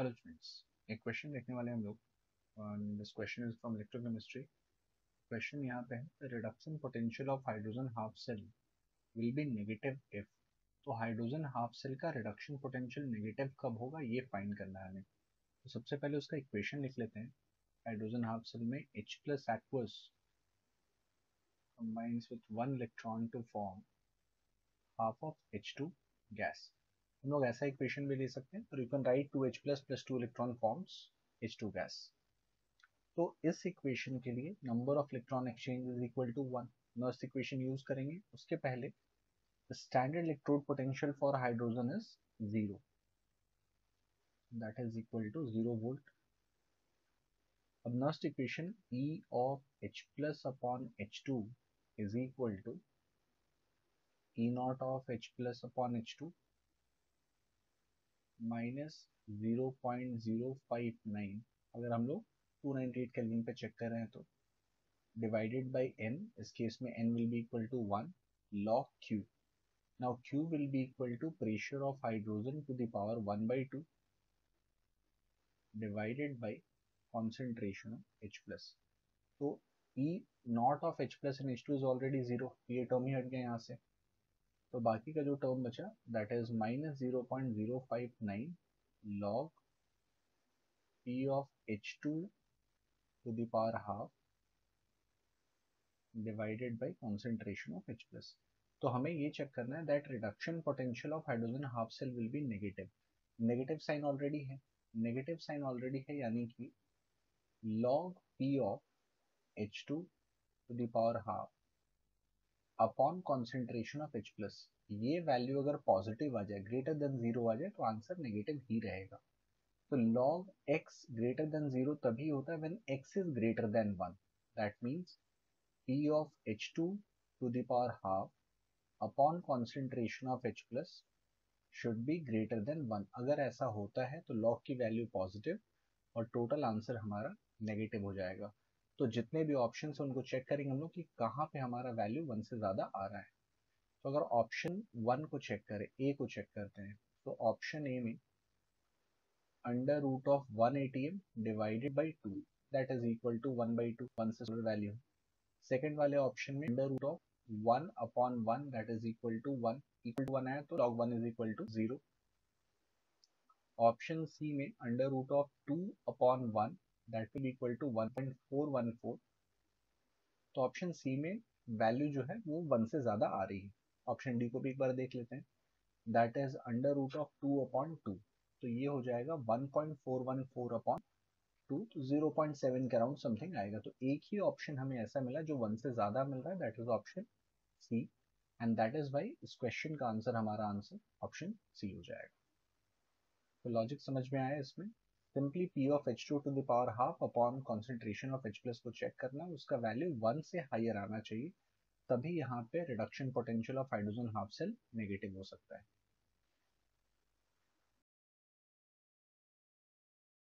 Hello friends, एक question देखने वाले हम लोग। This question is from electrochemistry. Question यहाँ पे है, reduction potential of hydrogen half cell will be negative if. तो हाइड्रोजन हाफ सेल का रिडक्शन पोटेंशियल नेगेटिव कब होगा ये फाइंड करना है हमें। तो सबसे पहले उसका इक्वेशन लिख लेते हैं। हाइड्रोजन हाफ सेल में H plus aqueous combines with 1 electron to form half of H2 gas। हम लोग ऐसा इक्वेशन भी ले सकते हैं, तो you can write 2H plus 2 electron forms H2 gas। तो इस इक्वेशन के लिए number of electron exchange is equal to 1। Nernst equation use करेंगे। उसके पहले standard electrode potential for hydrogen is 0, that is equal to 0 volt. अब Nernst equation E of H plus upon H2 is equal to E not of H plus upon H2 minus 0.059। अगर हम लोग 298 kelvin पे check कर रहे हैं तो divided by n, इस केस में n will be equal to 1 log q। Now q will be equal to pressure of hydrogen to the power 1 by 2 divided by concentration of H plus। तो E not of H plus and H2 is already 0, ये term ही हट गया यहाँ से। तो बाकी का जो टर्म बचा that is minus 0.059 log P of H2 to the power half divided by concentration of H plus। तो हमें ये चेक करना है that reduction potential of hydrogen half cell will be negative. Negative sign already है, negative sign already है, यानी कि log P of H2 to the power half upon concentration of H plus। ये वैल्यू अगर positive आ जाए, greater then 0 आ जाए, तो आंसर नेगेटिव ही रहेगा। तो log x ग्रेटर देन 0 तभी होता है when x is greater than 1। That means P of H2 to the power half upon concentration of H plus should be greater than 1। अगर ऐसा होता है तो log की वैल्यू पॉजिटिव और टोटल आंसर हमारा नेगेटिव हो जाएगा। तो जितने भी ऑप्शन है उनको चेक करेंगे हम लोग कि कहाँ पे हमारा वैल्यू 1 से ज़्यादा आ रहा है। तो अगर ऑप्शन 1 को चेक करें, ए को चेक करते हैं, तो ऑप्शन ए में under root of 1 ATM divided by 2 that is equal to 1 by 2, 1 से वैल्यू। सेकेंड वाले ऑप्शन में under root of 1 upon 1 that is equal to 1, equal to 1 आया तो log 1 is equal to 0। Option C में under root of 2 upon 1 that will equal to 1.414। तो option C में value जो है वो 1 से ज़्यादा आ रही है। ऑप्शन डी को भी एक बार देख लेते हैं, that is under root of 2 upon 2, तो ये हो जाएगा 1.414 अपॉन 2, तो 0.7 के अराउंड समथिंग आएगा। तो एक ही ऑप्शन हमें ऐसा मिला जो 1 से ज़्यादा मिल रहा है, that is option C, and that is why this question का आंसर, हमारा आंसर ऑप्शन सी हो जाएगा। तो लॉजिक समझ में आया इसमें। Simply P of H2 to the power half upon concentration of H plus को चेक करना, उसका वैल्यू 1 से हायर आना चाहिए, तभी यहाँ पे reduction potential of hydrogen half cell negative हो सकता है।